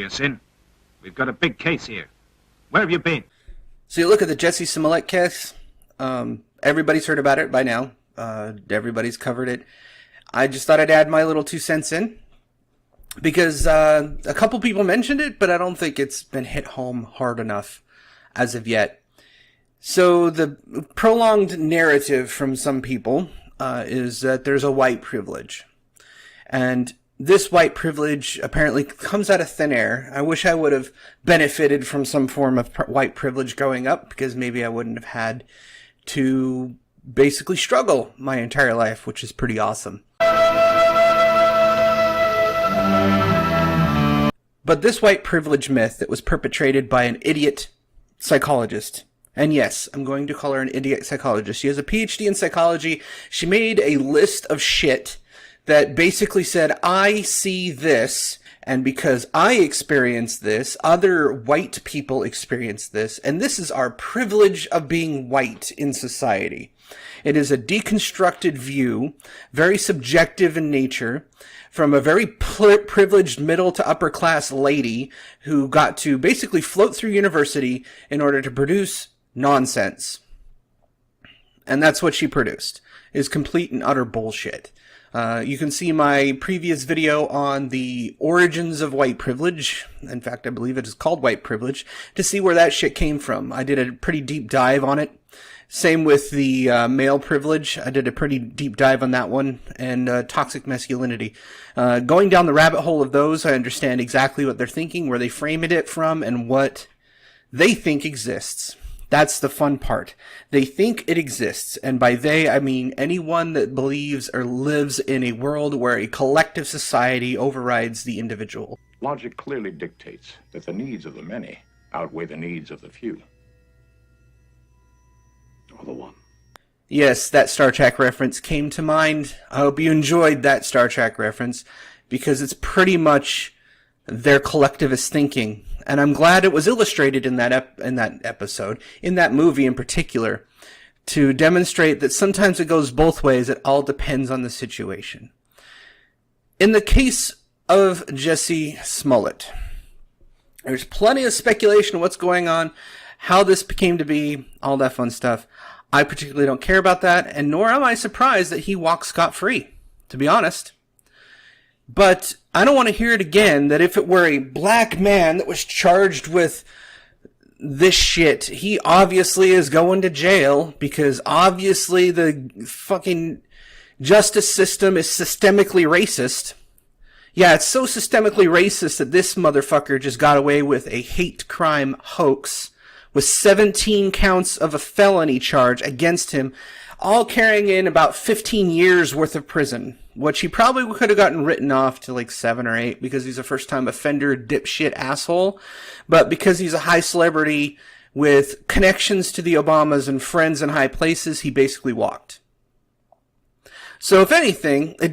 serious, Sin. We've got a big case here. Where have you been? So you look at the Jussie Smollett case. Everybody's heard about it by now. Everybody's covered it. I just thought I'd add my little 2 cents in because a couple people mentioned it, but I don't think it's been hit home hard enough as of yet. So the prolonged narrative from some people is that there's a white privilege. And this white privilege apparently comes out of thin air. I wish I would have benefited from some form of white privilege growing up, because maybe I wouldn't have had to basically struggle my entire life, which is pretty awesome. But this white privilege myth that was perpetrated by an idiot psychologist, and yes, I'm going to call her an idiot psychologist. She has a PhD in psychology. She made a list of shit that basically said, I see this, and because I experience this, other white people experience this, and this is our privilege of being white in society. It is a deconstructed view, very subjective in nature, from a very privileged middle to upper class lady who got to basically float through university in order to produce nonsense. And that's what she produced, is complete and utter bullshit. You can see my previous video on the origins of white privilege. In fact, I believe it is called white privilege, to see where that shit came from. I did a pretty deep dive on it. Same with the male privilege. I did a pretty deep dive on that one, and toxic masculinity. Going down the rabbit hole of those, I understand exactly what they're thinking, where they framed it from, and what they think exists. That's the fun part. They think it exists, and by they, I mean anyone that believes or lives in a world where a collective society overrides the individual. Logic clearly dictates that the needs of the many outweigh the needs of the few. Or the one. Yes, that Star Trek reference came to mind. I hope you enjoyed that Star Trek reference, because it's pretty much their collectivist thinking. And I'm glad it was illustrated in that episode, in that movie in particular, to demonstrate that sometimes it goes both ways. It all depends on the situation. In the case of Jussie Smollett, there's plenty of speculation of what's going on, how this came to be, all that fun stuff. I particularly don't care about that, and nor am I surprised that he walked scot-free, to be honest. But I don't want to hear it again that if it were a black man that was charged with this shit, he obviously is going to jail, because obviously the fucking justice system is systemically racist. Yeah, it's so systemically racist that this motherfucker just got away with a hate crime hoax with 17 counts of a felony charge against him, all carrying in about 15 years worth of prison, which he probably could have gotten written off to like 7 or 8 because he's a first-time offender, dipshit asshole. But because he's a high celebrity with connections to the Obamas and friends in high places, he basically walked. So if anything, it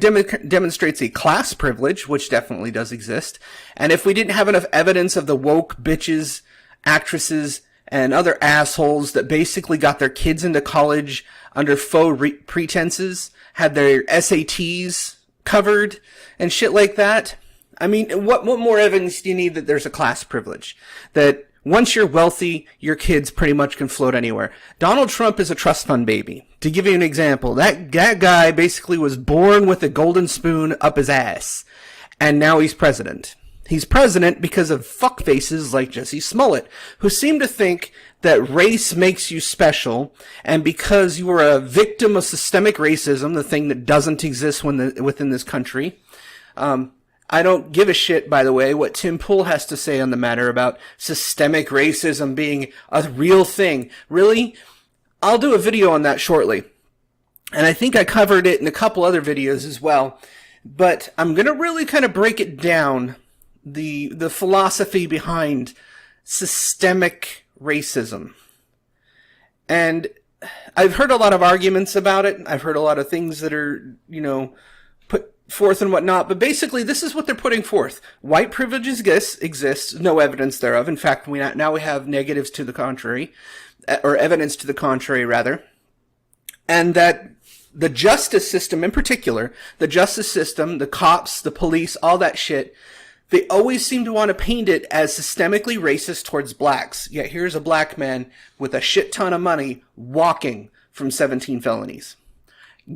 demonstrates a class privilege, which definitely does exist. And if we didn't have enough evidence of the woke bitches, actresses, and other assholes that basically got their kids into college under faux pretenses, had their SATs covered, and shit like that. I mean, what more evidence do you need that there's a class privilege? That once you're wealthy, your kids pretty much can float anywhere. Donald Trump is a trust fund baby. To give you an example, that guy basically was born with a golden spoon up his ass, and now he's president. He's president because of fuckfaces like Jussie Smollett, who seem to think that race makes you special, and because you are a victim of systemic racism, the thing that doesn't exist within this country. I don't give a shit, by the way, what Tim Pool has to say on the matter about systemic racism being a real thing. Really? I'll do a video on that shortly. And I think I covered it in a couple other videos as well. But I'm going to really kind of break it down, the philosophy behind systemic racism. And I've heard a lot of arguments about it. I've heard a lot of things that are, put forth and whatnot. But basically, this is what they're putting forth. White privilege exists, no evidence thereof. In fact, now we have negatives to the contrary, or evidence to the contrary, rather. And that the justice system in particular, the justice system, the cops, the police, all that shit, They always seem to want to paint it as systemically racist towards blacks. Yet here's a black man with a shit ton of money walking from 17 felonies.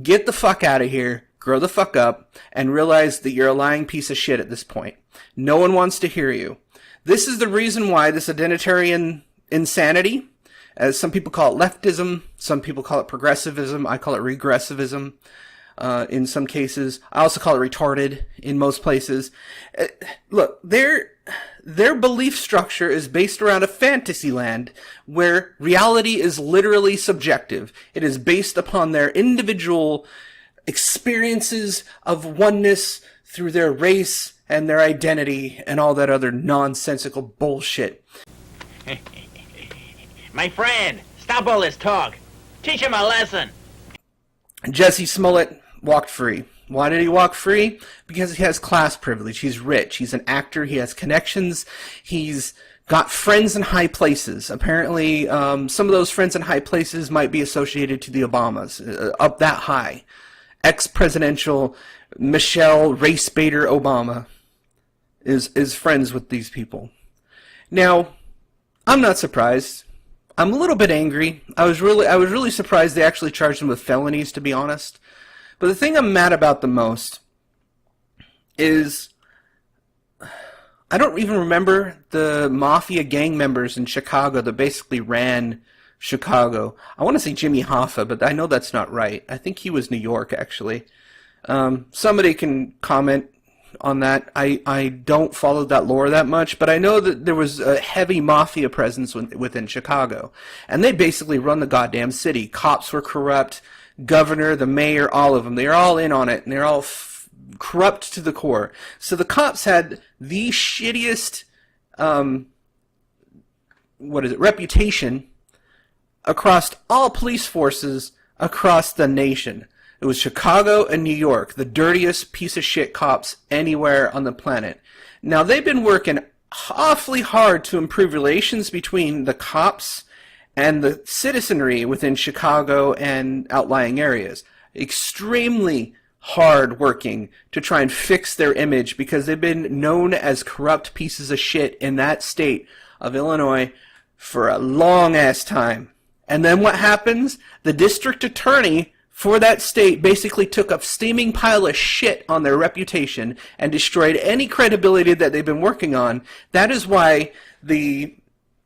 Get the fuck out of here, grow the fuck up, and realize that you're a lying piece of shit at this point. No one wants to hear you. This is the reason why this identitarian insanity, as some people call it leftism, some people call it progressivism, I call it regressivism. In some cases, I also call it retarded in most places. Look, their belief structure is based around a fantasy land where reality is literally subjective. It is based upon their individual experiences of oneness through their race and their identity and all that other nonsensical bullshit. My friend, stop all this talk. Teach him a lesson. Jesse Smollett walked free. Why did he walk free? Because he has class privilege. He's rich. He's an actor. He has connections. He's got friends in high places. Apparently, some of those friends in high places might be associated to the Obamas, up that high. Ex-presidential Michelle Race Bader Obama is friends with these people. Now, I'm not surprised. I'm a little bit angry. I was really surprised they actually charged him with felonies, to be honest. But the thing I'm mad about the most is I don't even remember the mafia gang members in Chicago that basically ran Chicago. I want to say Jimmy Hoffa, but I know that's not right. I think he was New York, actually. Somebody can comment on that. I don't follow that lore that much, but I know that there was a heavy mafia presence within Chicago. And they basically run the goddamn city. Cops were corrupt. Governor, the mayor, all of them. They're all in on it, and they're all corrupt to the core. So the cops had the shittiest, reputation across all police forces across the nation. It was Chicago and New York, the dirtiest piece of shit cops anywhere on the planet. Now, they've been working awfully hard to improve relations between the cops and the citizenry within Chicago and outlying areas. Extremely hard working to try and fix their image because they've been known as corrupt pieces of shit in that state of Illinois for a long ass time. And then what happens? The district attorney for that state basically took a steaming pile of shit on their reputation and destroyed any credibility that they've been working on. That is why the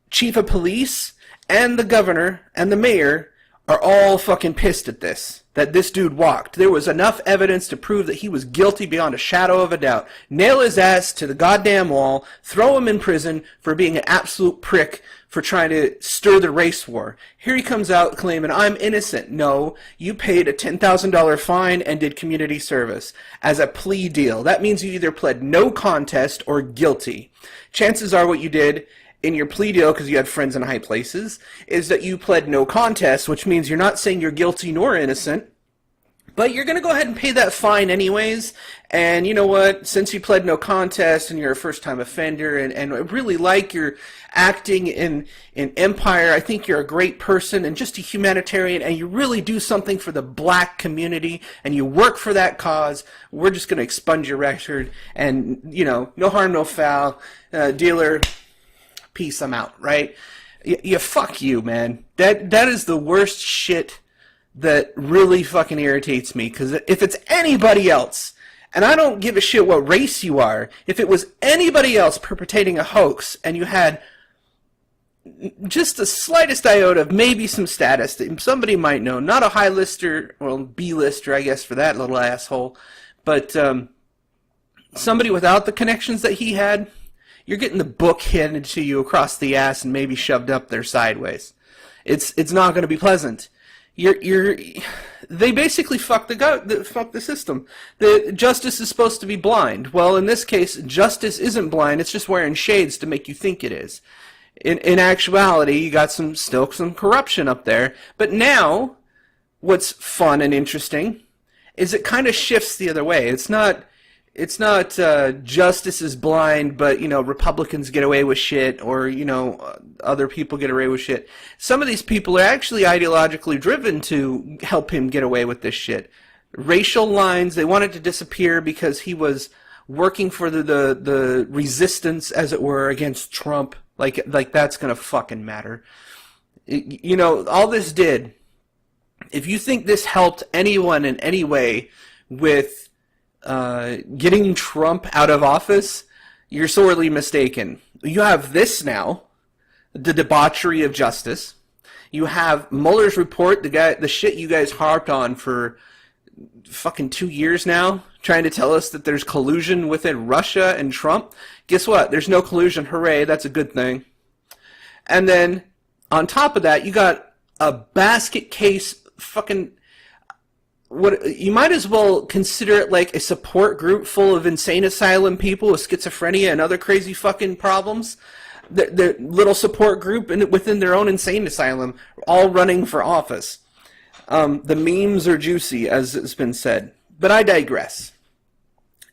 chief of police and the governor and the mayor are all fucking pissed at this, that this dude walked. There was enough evidence to prove that he was guilty beyond a shadow of a doubt. Nail his ass to the goddamn wall, throw him in prison for being an absolute prick for trying to stir the race war. Here he comes out claiming, I'm innocent. No, you paid a $10,000 fine and did community service as a plea deal. That means you either pled no contest or guilty. Chances are what you did in your plea deal, because you had friends in high places, is that you pled no contest, which means you're not saying you're guilty nor innocent, but you're going to go ahead and pay that fine anyways. And you know what? Since you pled no contest and you're a first-time offender and I really like your acting in Empire, I think you're a great person and just a humanitarian and you really do something for the black community and you work for that cause, we're just going to expunge your record and, you know, no harm, no foul, dealer, peace, I'm out, right? Fuck you, man. That is the worst shit that really fucking irritates me, because if it's anybody else, and I don't give a shit what race you are, if it was anybody else perpetrating a hoax and you had just the slightest iota of maybe some status that somebody might know, not a high lister, well, B-lister, I guess, for that little asshole, but somebody without the connections that he had, you're getting the book handed to you across the ass and maybe shoved up there sideways. It's not going to be pleasant. They basically fuck the system. The justice is supposed to be blind. Well, in this case, justice isn't blind. It's just wearing shades to make you think it is. In actuality, you got still some corruption up there. But now, what's fun and interesting is it kind of shifts the other way. It's not justice is blind, but, you know, Republicans get away with shit, or, you know, other people get away with shit. Some of these people are actually ideologically driven to help him get away with this shit. Racial lines, they wanted to disappear because he was working for the resistance, as it were, against Trump. Like that's gonna fucking matter. You know, all this did, if you think this helped anyone in any way with getting Trump out of office, you're sorely mistaken. You have this now, the debauchery of justice. You have Mueller's report, the shit you guys harped on for fucking 2 years now, trying to tell us that there's collusion within Russia and Trump. Guess what? There's no collusion. Hooray, that's a good thing. And then, on top of that, you got a basket case fucking... What you might as well consider it like a support group full of insane asylum people with schizophrenia and other crazy fucking problems. The little support group within their own insane asylum, all running for office. The memes are juicy, as it's been said. But I digress.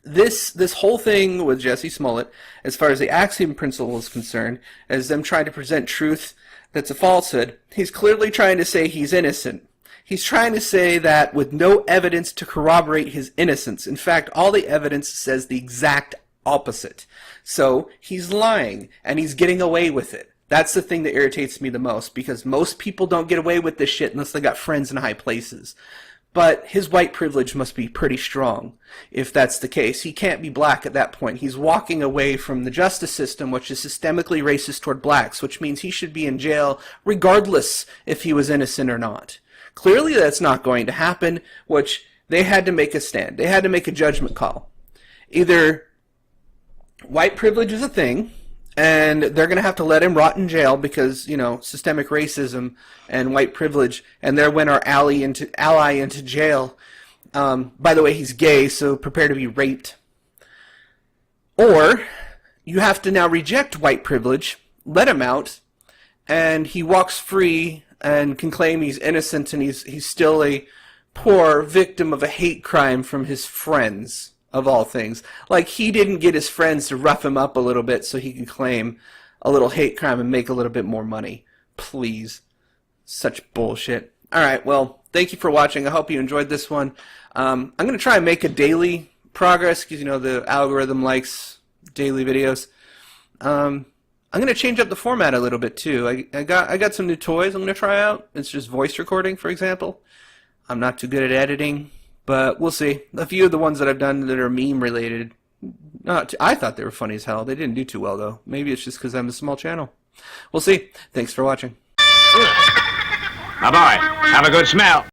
This whole thing with Jesse Smollett, as far as the Axiom principle is concerned, as them trying to present truth that's a falsehood, he's clearly trying to say he's innocent. He's trying to say that with no evidence to corroborate his innocence. In fact, all the evidence says the exact opposite. So he's lying, and he's getting away with it. That's the thing that irritates me the most, because most people don't get away with this shit unless they got friends in high places. But his white privilege must be pretty strong, if that's the case. He can't be black at that point. He's walking away from the justice system, which is systemically racist toward blacks, which means he should be in jail regardless if he was innocent or not. Clearly that's not going to happen, which they had to make a stand. They had to make a judgment call. Either white privilege is a thing, and they're going to have to let him rot in jail because, you know, systemic racism and white privilege, and they're when our ally into jail. By the way, he's gay, so prepare to be raped. Or you have to now reject white privilege, let him out, and he walks free and can claim he's innocent, and he's still a poor victim of a hate crime from his friends, of all things. Like, he didn't get his friends to rough him up a little bit so he could claim a little hate crime and make a little bit more money. Please. Such bullshit. Alright, well, thank you for watching. I hope you enjoyed this one. I'm going to try and make a daily progress, because, you know, the algorithm likes daily videos. I'm going to change up the format a little bit too. I got some new toys I'm going to try out. It's just voice recording, for example. I'm not too good at editing, but we'll see. A few of the ones that I've done that are meme related, I thought they were funny as hell. They didn't do too well though. Maybe it's just because I'm a small channel. We'll see. Thanks for watching. My boy, have a good smell.